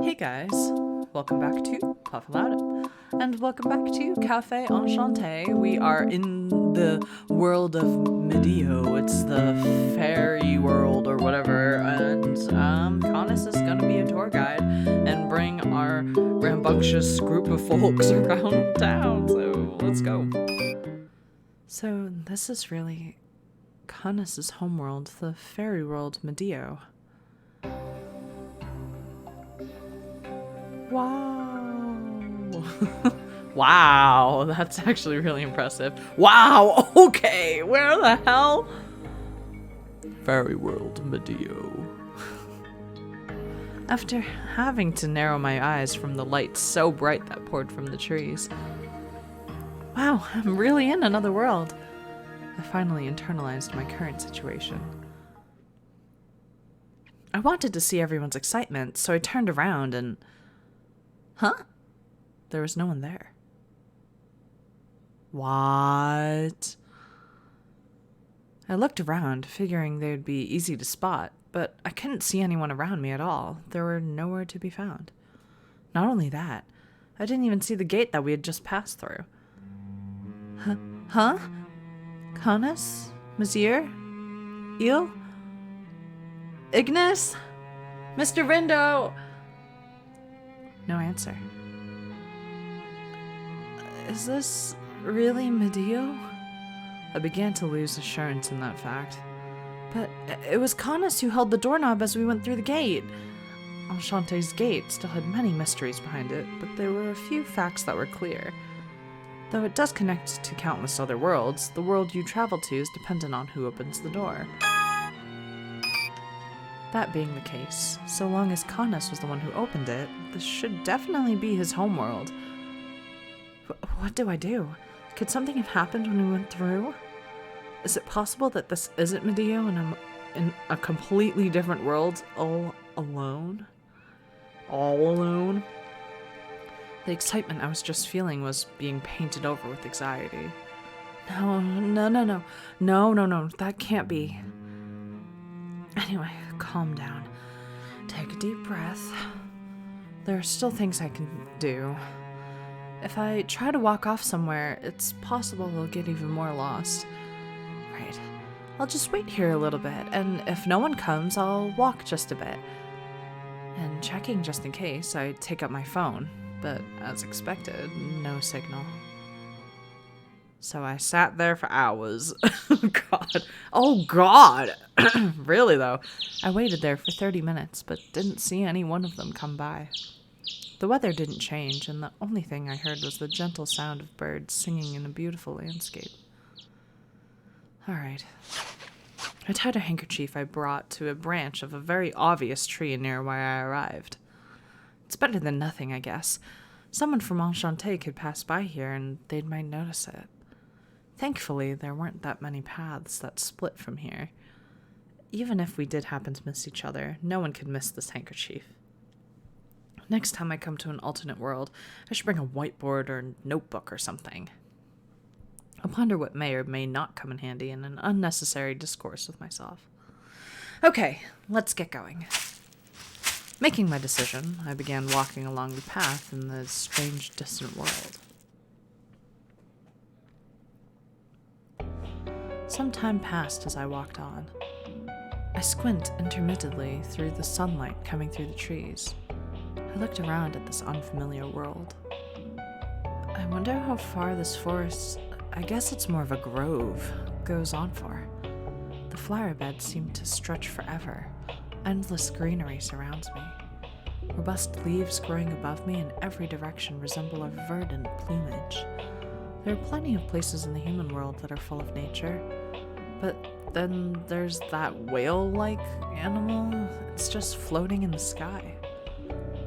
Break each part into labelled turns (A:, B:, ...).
A: Hey guys, welcome back to Puff Loud, and welcome back to Café Enchanté. We are in the world of Medio. It's the fairy world or whatever, and Connus is gonna be a tour guide and bring our rambunctious group of folks around town. So let's go. So this is really Connus's homeworld, the fairy world Medio. Wow. Wow, that's actually really impressive. Wow, okay, where the hell? Fairy world Medio. After having to narrow my eyes from the light so bright that poured from the trees. Wow, I'm really in another world. I finally internalized my current situation. I wanted to see everyone's excitement, so I turned around and... Huh? There was no one there. What? I looked around, figuring they would be easy to spot, but I couldn't see anyone around me at all. They were nowhere to be found. Not only that, I didn't even see the gate that we had just passed through. Huh? Connus? Monsieur? Eel? Ignis? Mr. Rindo? No answer. Is this really Medio? I began to lose assurance in that fact. But it was Connus who held the doorknob as we went through the gate. Enchanté's gate still had many mysteries behind it, but there were a few facts that were clear. Though it does connect to countless other worlds, the world you travel to is dependent on who opens the door. That being the case, so long as Connus was the one who opened it, this should definitely be his homeworld. What do I do? Could something have happened when we went through? Is it possible that this isn't Medio and I'm in a completely different world all alone? All alone? The excitement I was just feeling was being painted over with anxiety. No, that can't be. Anyway, calm down. Take a deep breath. There are still things I can do. If I try to walk off somewhere, it's possible we'll get even more lost. Right. I'll just wait here a little bit, and if no one comes, I'll walk just a bit. And checking just in case, I take up my phone, but as expected, no signal. So I sat there for hours. Oh God. Really though. I waited there for 30 minutes, but didn't see any one of them come by. The weather didn't change, and the only thing I heard was the gentle sound of birds singing in a beautiful landscape. Alright. I tied a handkerchief I brought to a branch of a very obvious tree near where I arrived. It's better than nothing, I guess. Someone from Enchanté could pass by here, and they might notice it. Thankfully, there weren't that many paths that split from here. Even if we did happen to miss each other, no one could miss this handkerchief. Next time I come to an alternate world, I should bring a whiteboard or notebook or something. I'll ponder what may or may not come in handy in an unnecessary discourse with myself. Okay, let's get going. Making my decision, I began walking along the path in the strange, distant world. Some time passed as I walked on. I squint intermittently through the sunlight coming through the trees. I looked around at this unfamiliar world. I wonder how far this forest, I guess it's more of a grove, goes on for. The flower beds seem to stretch forever. Endless greenery surrounds me. Robust leaves growing above me in every direction resemble a verdant plumage. There are plenty of places in the human world that are full of nature, but then there's that whale-like animal. It's just floating in the sky.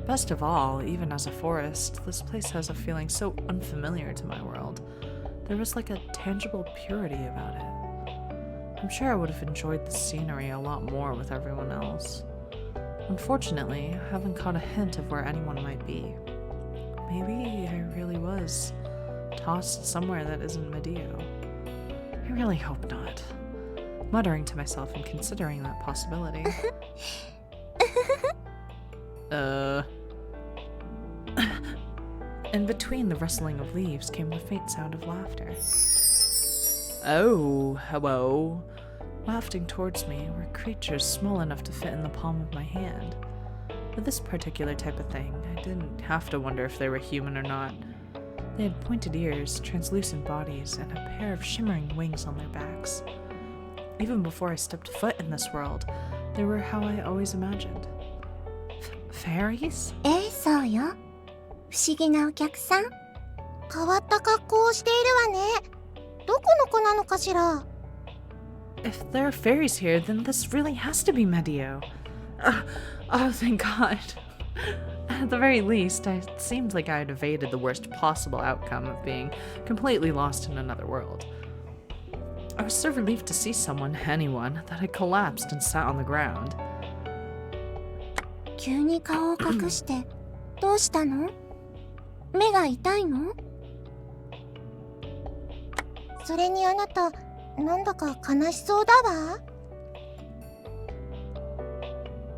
A: Best of all, even as a forest, this place has a feeling so unfamiliar to my world. There was like a tangible purity about it. I'm sure I would have enjoyed the scenery a lot more with everyone else. Unfortunately, I haven't caught a hint of where anyone might be. Maybe I really was tossed somewhere that isn't Medio. I really hope not. Muttering to myself and considering that possibility. In between the rustling of leaves came the faint sound of laughter. Oh, hello. Wafting towards me were creatures small enough to fit in the palm of my hand. For this particular type of thing, I didn't have to wonder if they were human or not. They had pointed ears, translucent bodies, and a pair of shimmering wings on their backs. Even before I stepped foot in this world, they were how I always imagined. Fairies?
B: そうよ。不思議なお客さん。変わった格好をしているわね。どこの子なのかしら?
A: If there are fairies here, then this really has to be Medio. Oh, thank God. At the very least, it seemed like I had evaded the worst possible outcome of being completely lost in another world. I was so relieved to see anyone, that I collapsed and sat on the ground.
B: 急に顔を隠して、どうしたの? 目が痛いの? それにあなた、なんだか悲しそうだわ。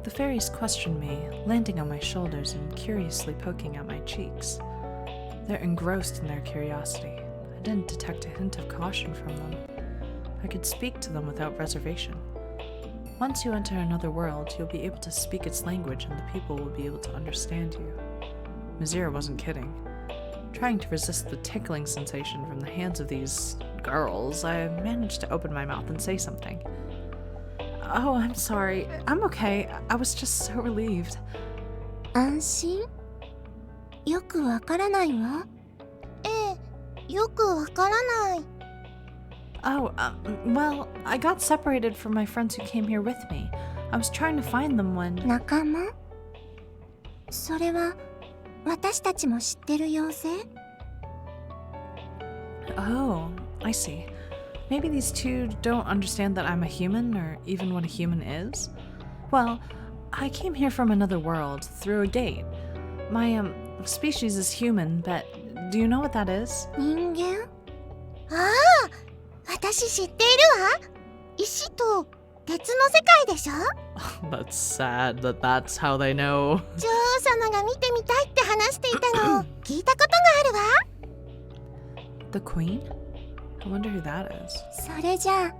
A: The fairies questioned me, landing on my shoulders and curiously poking at my cheeks. They're engrossed in their curiosity. I didn't detect a hint of caution from them. I could speak to them without reservation. Once you enter another world, you'll be able to speak its language and the people will be able to understand you. Medio wasn't kidding. Trying to resist the tickling sensation from the hands of these girls, I managed to open my mouth and say something. Oh, I'm sorry. I'm okay. I was just so relieved.
B: 安心? よくわからないわ。よくわからない。
A: Oh, well, I got separated from my friends who came here with me. I was trying to find them when...
B: 仲間? それは私たちも知ってる妖精?
A: Oh, I see. Maybe these two don't understand that I'm a human, or even what a human is? Well, I came here from another world, through a gate. My, species is human, but do you know what that is?
B: 人間? ああ、私知っているわ。石と鉄の世界でしょ?
A: That's sad that that's how they know.
B: 女王様が見てみたいって話していたのを聞いたことがあるわ。
A: The Queen? I wonder who that is.
B: それじゃあ、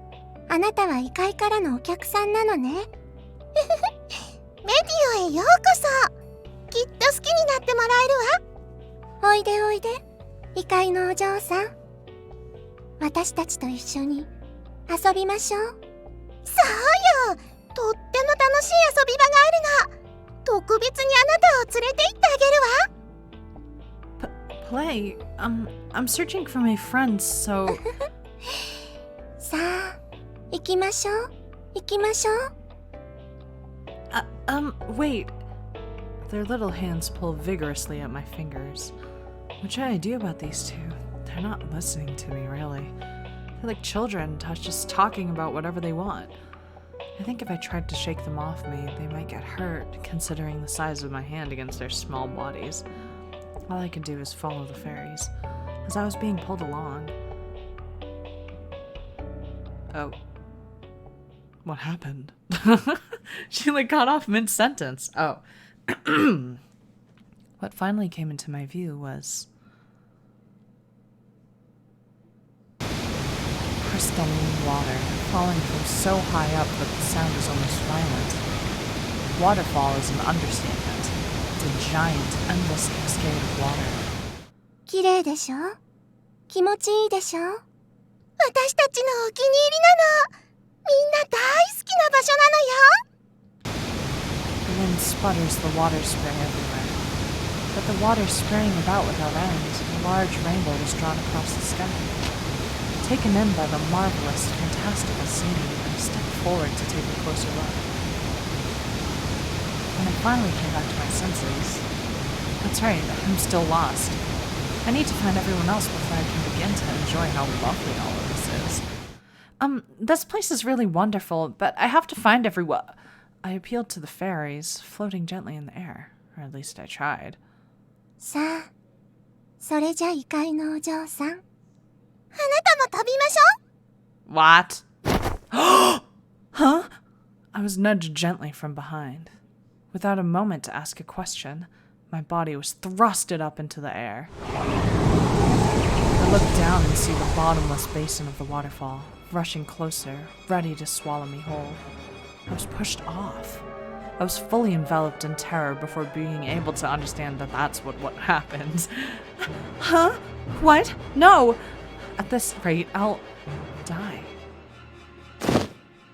B: あなたは異界からのお客さんなのね。メディオへようこそ。きっと好きになってもらえるわ。おいでおいで、異界のお嬢さん。私たちと一緒に遊びましょう。そうよ、とっても楽しい遊び場があるの。特別にあなたを連れて行ってあげるわ。
A: Play? I'm searching for my friends, so...
B: さあ、行きましょう。行きましょう。
A: Wait. Their little hands pull vigorously at my fingers. What should I do about these two? They're not listening to me, really. They're like children, just talking about whatever they want. I think if I tried to shake them off me, they might get hurt, considering the size of my hand against their small bodies. All I could do was follow the fairies, as I was being pulled along. Oh. What happened? She got off mid-sentence. Oh. What finally came into my view was... crystalline water, falling from so high up that the sound is almost violent. Waterfall is an understatement. It's a giant, endless cascade of water.
B: 綺麗でしょ? 気持ちいいでしょ? 私たちのお気に入りなの。みんな大好きな場所なのよ。
A: The wind sputters the water spray everywhere. But the water spraying about without end, a large rainbow was drawn across the sky. Taken in by the marvelous, fantastical scene, I stepped forward to take a closer look. When I finally came back to my senses... That's right, I'm still lost. I need to find everyone else before I can begin to enjoy how lovely all of this is. This place is really wonderful, but I have to find everyone... I appealed to the fairies, floating gently in the air. Or at least I tried.
B: さあ、それじゃ異界のお嬢さん。あなたも飛びましょう。
A: What? Huh? I was nudged gently from behind. Without a moment to ask a question, My body was thrusted up into the air. I looked down and see the bottomless basin of the waterfall, rushing closer, ready to swallow me whole. I was pushed off. I was fully enveloped in terror before being able to understand that that's what happened. Huh? What? No! At this rate, I'll die.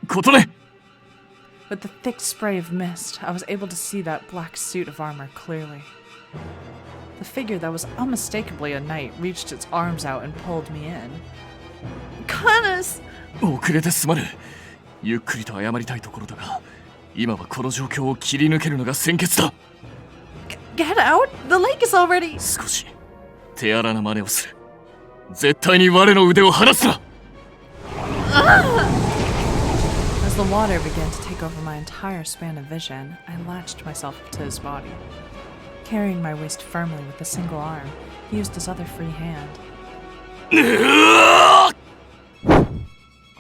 C: Kotone!
A: With the thick spray of mist, I was able to see that black suit of armor clearly. The figure that was unmistakably a knight reached its arms out and pulled me in. Kanas!
C: 遅れてすまぬ。ゆっくりと謝りたいところだが、今はこの状況を切り抜けるのが先決だ。
A: Get out! The lake is already...
C: 少し手荒な真似をする。絶対に我の腕を離すな。
A: As the water began to take over my entire span of vision, I latched myself to his body. Carrying my waist firmly with a single arm, he used his other free hand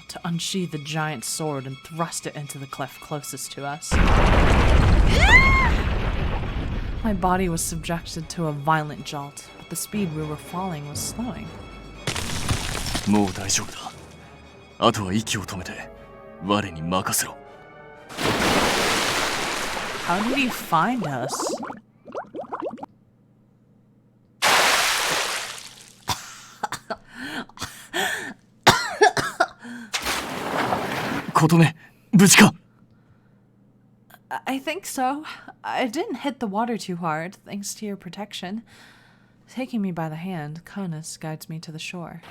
A: to unsheath the giant sword and thrust it into the cleft closest to us. My body was subjected to a violent jolt, but the speed we were falling was slowing.
C: もう大丈夫だ。あとは息を止めて我に任せろ。
A: How did he find us?
C: Kotone, 無事か?
A: I think so. I didn't hit the water too hard, thanks to your protection. Taking me by the hand, Kanas guides me to the shore.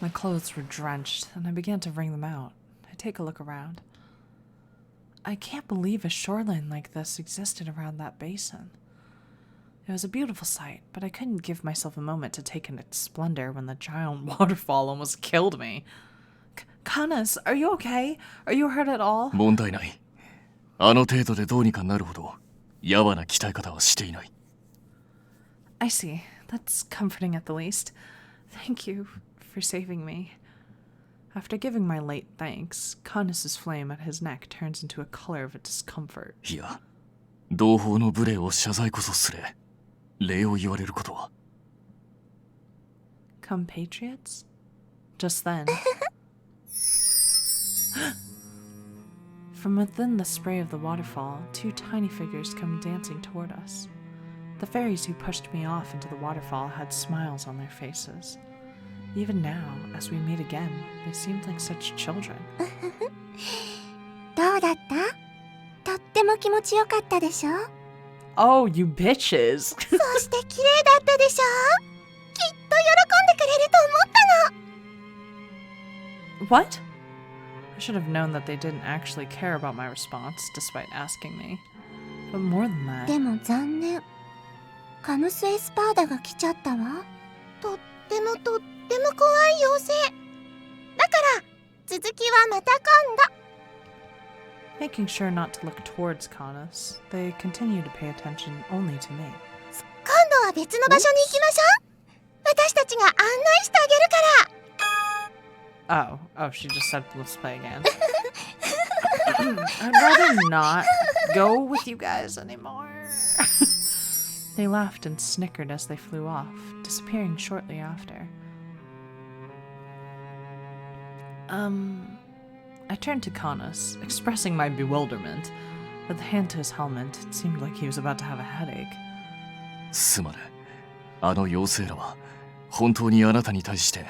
A: My clothes were drenched, and I began to wring them out. I take a look around. I can't believe a shoreline like this existed around that basin. It was a beautiful sight, but I couldn't give myself a moment to take in its splendor when the giant waterfall almost killed me. Kanas, are you okay? Are you hurt at all?
C: 問題ない。あの程度でどうにかなるほど、やわな鍛え方はしていない。
A: I see. That's comforting at the least. Thank you for saving me. After giving my late thanks, Kanas' flame at his neck turns into a color of discomfort.
C: いや、同胞の無礼を謝罪こそすれ。礼を言われることは。
A: Compatriots? Just then. From within the spray of the waterfall, two tiny figures come dancing toward us. The fairies who pushed me off into the waterfall had smiles on their faces. Even now, as we meet again, they seemed like such children.
B: どうだった？とっても気持ちよかったでしょ？
A: Oh, you bitches!
B: そして綺麗だったでしょ？きっと喜んでくれると思ったの。
A: What? I should have known that they didn't actually care about my response, despite asking me. But more than that...
B: でも残念。カムスエスパーダが来ちゃったわ。とっても怖い妖精。だから続きはまた今度。
A: Making sure not to look towards Kanas, they continue to pay attention only to me.
B: 今度は別の場所に行きましょう。私たちが案内してあげるから。
A: Oh, she just said let's play again. I'd rather not go with you guys anymore. They laughed and snickered as they flew off, disappearing shortly after. I turned to Kanas, expressing my bewilderment. With a hand to his helmet, it seemed like he was about to have a headache.
C: すまぬ。あの妖精らは本当にあなたに対して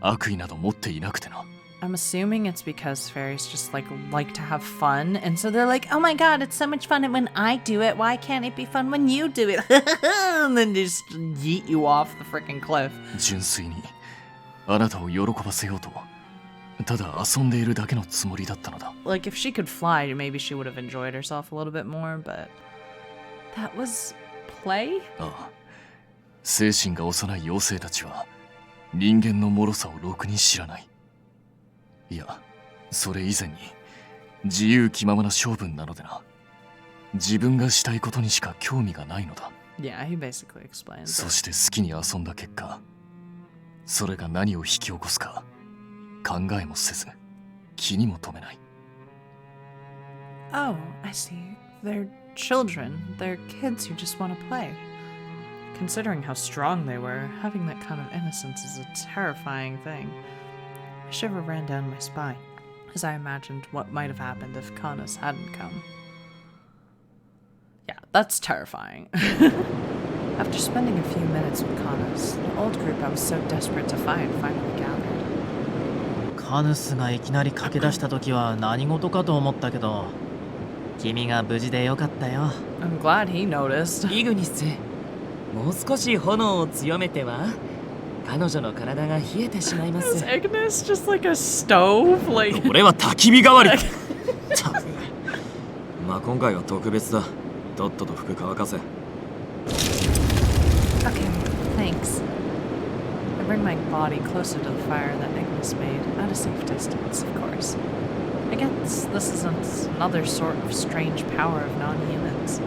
C: 悪意など持っていなくてな。
A: I'm assuming it's because fairies just like to have fun, and so they're like, oh my god, it's so much fun when I do it, why can't it be fun when you do it? And then they just yeet you off the freaking cliff.
C: 純粋にあなたを喜ばせようとただ遊んでいるだけのつもりだったのだ。
A: Like if she could fly, maybe she would have enjoyed herself a little bit more, but that was play?
C: ああ、精神が幼い妖精たちは人間の脆さをろくに知らない。いや、それ以前に自由気ままな性分なのでな。自分がしたいことにしか興味がないのだ。
A: Yeah, he basically explains.
C: そして好きに遊んだ結果、それが何を引き起こすか考えもせず、気にも留めない。
A: Oh, I see. They're children. They're kids who just want to play. Considering how strong they were, having that kind of innocence is a terrifying thing. A shiver ran down my spine as I imagined what might have happened if Canas hadn't come. Yeah, that's terrifying. After spending a few minutes with Canas, the old group I was so desperate to find finally gathered.
D: カヌスがいきなり駆け出した時は何事かと思ったけど、君が無事でよかったよ。
A: I'm glad he noticed.
E: イグニス、もう少し炎を強めては彼女の体が冷えてしまいま
A: Is
E: す。
A: Ignis just like a stove? Like
E: 俺は焚き火代わり。ったくまあ今回は特別だ。とっとと服乾かせ。
A: Okay, thanks. I bring my body closer to the fire that Ignis made, at a safe distance, of course. I guess this isn't another sort of strange power of non-humans.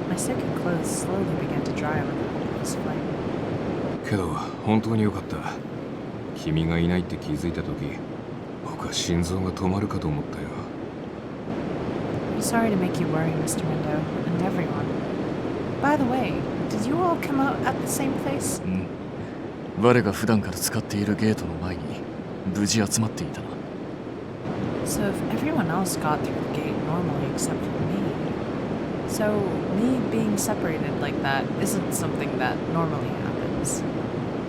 A: My silken clothes slowly began to dry with the heat of his flame.
F: けど本当によかった。君がいないって気づいた時、僕は心臓が止まるかと思ったよ。
A: I'm sorry to make you worry, Mr. Medio, and everyone. By the way, did you all come out at the same place?
C: うん。我が普段から使っているゲートの前に無事集まっていたな。
A: So if everyone else got through the gate normally except for me, so me being separated like that isn't something that normally happens.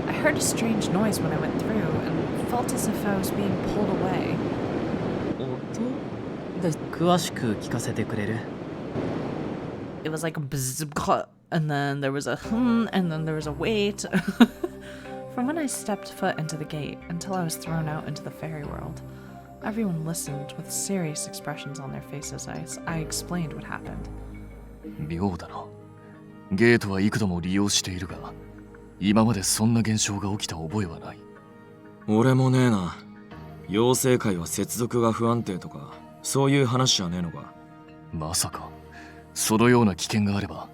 A: I heard a strange noise when I went through and felt as if I was being pulled away.
E: 音です。
D: 詳しく聞かせてくれる？
A: It was like a bzz, and then there was a and then there was a wait. From when I stepped foot into the gate until I was thrown out into the fairy world, everyone listened with serious expressions on their faces as I explained what happened.
C: 妙だな。ゲートは幾度も利用しているが、今までそんな現象が起きた覚えはない。
E: 俺もねえな。妖精界は接続が不安定とか、そういう話じゃねえのか。
C: まさか、そのような危険があれば、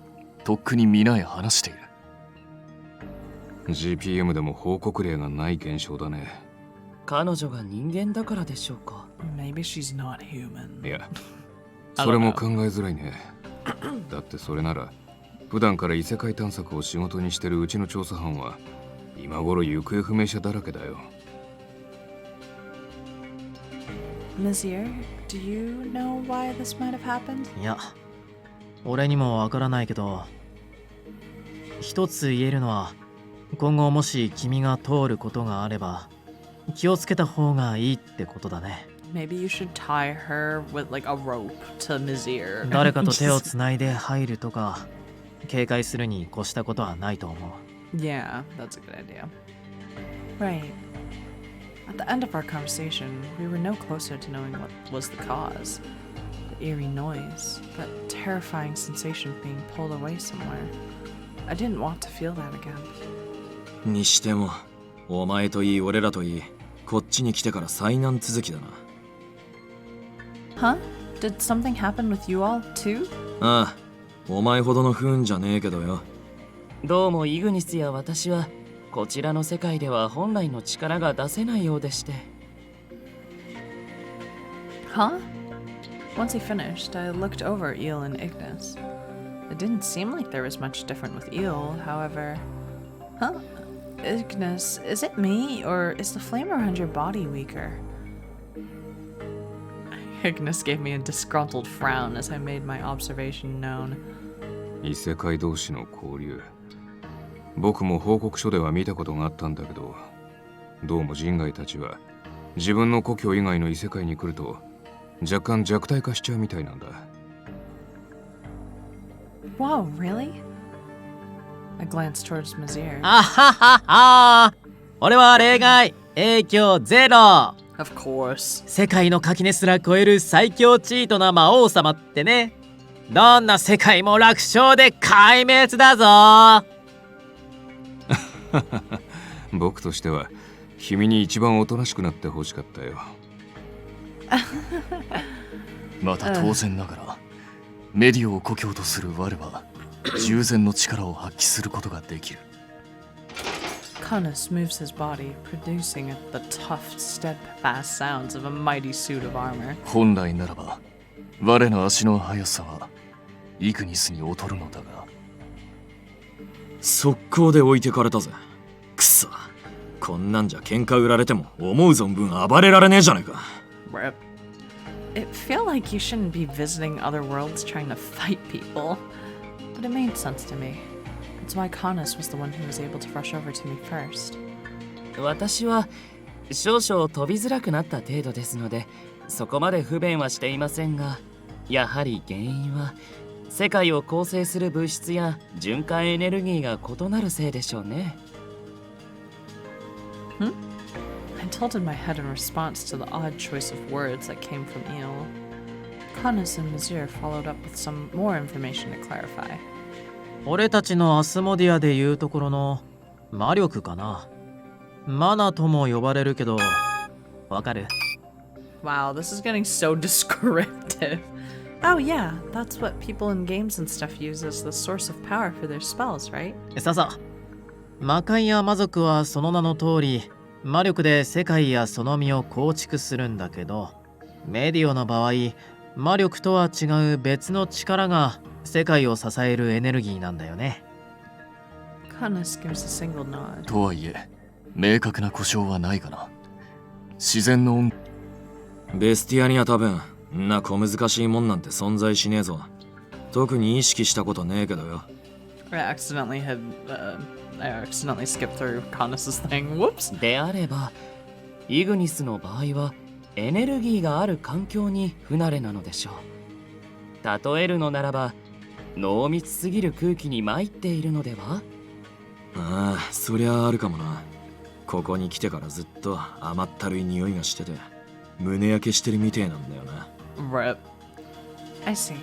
C: とっくに皆へ話している。
F: GPM でも報告例がない現象だね。
E: 彼女が人間だからでしょうか。
A: Maybe she's not human.
F: いや、それも考えづらいね。だってそれなら、普段から異世界探索を仕事にしてるうちの調査班は、今頃行方不明者だらけだよ。
A: Monsieur, do you know why this might have happened?
D: いや、俺にもわからないけど、一つ言えるのは、今後もし君が通ることがあれば、気をつけた方がいいってことだね。
A: Maybe you should tie her with like a rope to Monsieur.
D: 誰かと手をつないで入るとか、警戒するに越したことはないと思う。
A: Yeah, that's a good idea. Right. At the end of our conversation, we were no closer to knowing what was the cause. The eerie noise, that terrifying sensation of being pulled away somewhere. I didn't want to feel that again.
E: にしても、お前といい俺らといい、こっちに来てから災難続きだな。
A: Huh? Did something happen with you all too?
E: ああ、お前ほどの不運じゃねえけどよ。
G: どうもイグニスや私はこちらの世界では本来の力が出せないようでして。
A: Huh? Once he finished, I looked over at Eel and Ignis. It didn't seem like there was much different with Eel, however. Huh? Ignis, is it me, or is the flame around your body weaker? Ignis gave me a disgruntled frown as I made my observation known.
F: 異世界同士の交流。僕も報告書では見たことがあったんだけど、どうも人外たちは自分の故郷以外の異世界に来ると若干弱体化しちゃうみたいなんだ。
A: Wow, really? I glanced towards Monsieur.
D: あははは、俺は例外、影響ゼロ。
A: Of course.
D: 世界の垣根すら超える最強チートな魔王様ってね、どんな世界も楽勝で壊滅だぞ。
F: 僕としては君に一番おとなしくなってほしかったよ。
C: また当然ながら、メディオを故郷とする我は従前の力を発揮することができる。
A: Canas moves his body, producing the tough, steadfast sounds of a mighty suit of armor.
C: 本来ならば我の足の速さはイグニスに劣るのだが。
E: 速攻で置いてかれたぜ。くそ、こんなんじゃ喧嘩売られても思う存分暴れられねえじゃねえか。
A: Rip. It felt like you shouldn't be visiting other worlds trying to fight people. But it made sense to me. It's why Connus was the one who was able to rush over to me first.
G: 私は少々飛びづらくなった程度ですので、そこまで不便はしていませんが、やはり原因は世界を構成する物質や循環エネルギーが異なるせいでしょうね。
A: I tilted my head in response to the odd choice of words that came from Eel. Connus and Medio followed up with some more information to clarify.
D: 俺たちのアスモディアでいうところの魔力かな。マナとも呼ばれるけど、わかる？
A: Wow, this is getting so descriptive. Oh yeah, that's what people in games and stuff use as the source of power for their spells, right?
D: ささ、魔界や魔族はその名の通り、魔力で世界やその身を構築するんだけど、メディオの場合、魔力とは違う別の力が世界を支えるエネルギーなんだよね。
A: Connus gives a single nod.
C: とはいえ、明確な故障はないがな。自然の音
E: ベスティアには多分んな小難しいもんなんて存在しねえぞ。特に意識したことねえけどよ。
A: I accidentally skipped through Connus's thing. Whoops.
G: であれば、イグニスの場合はエネルギーがある環境に不慣れなのでしょう。例えるのならば、濃密すぎる空気に参っているのでは？
E: ああ、そりゃあるかもな。ここに来てからずっと甘ったるい匂いがしてて、胸焼けしてるみてえなんだよな。
A: Rip. I see.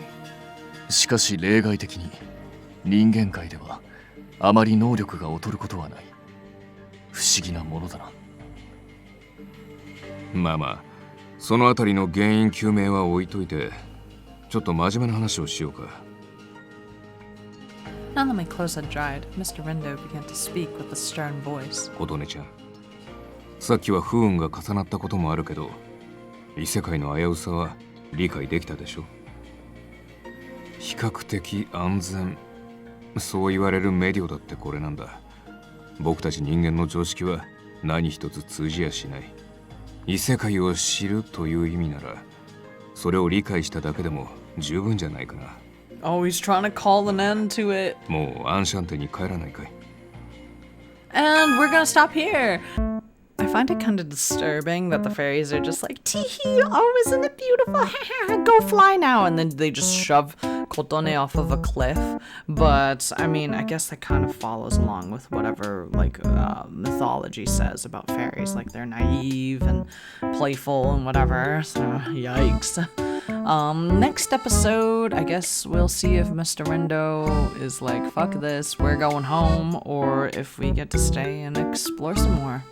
C: しかし例外的に人間界ではあまり能力が劣ることはない。不思議なものだな。
F: まあまあ、そのあたりの原因究明は置いといて、ちょっと真面目な話をしようか。
A: Now that my clothes had dried, Mr. Rindo began to speak with a stern voice.
F: 琴音ちゃん、さっきは不運が重なったこともあるけど、異世界の危うさは理解できたでしょ。比較的安全、そう言われるメディオだってこれなんだ。僕たち人間の常識は何一つ通じやしない。異世界を知るという意味なら、それを理解しただけでも十分じゃないかな。
A: Always trying to call an end to it.
F: もうアンシャンテに帰らないかい？
A: And we're gonna stop here. I find it kind of disturbing that the fairies are just like, TEEHEE, oh, isn't it beautiful? Go fly now. And then they just shove Kotone off of a cliff. But, I mean, I guess that kind of follows along with whatever, like, mythology says about fairies. Like, they're naive and playful and whatever. So, yikes. Next episode, I guess we'll see if Mr. Rindo is like, fuck this, we're going home. Or if we get to stay and explore some more.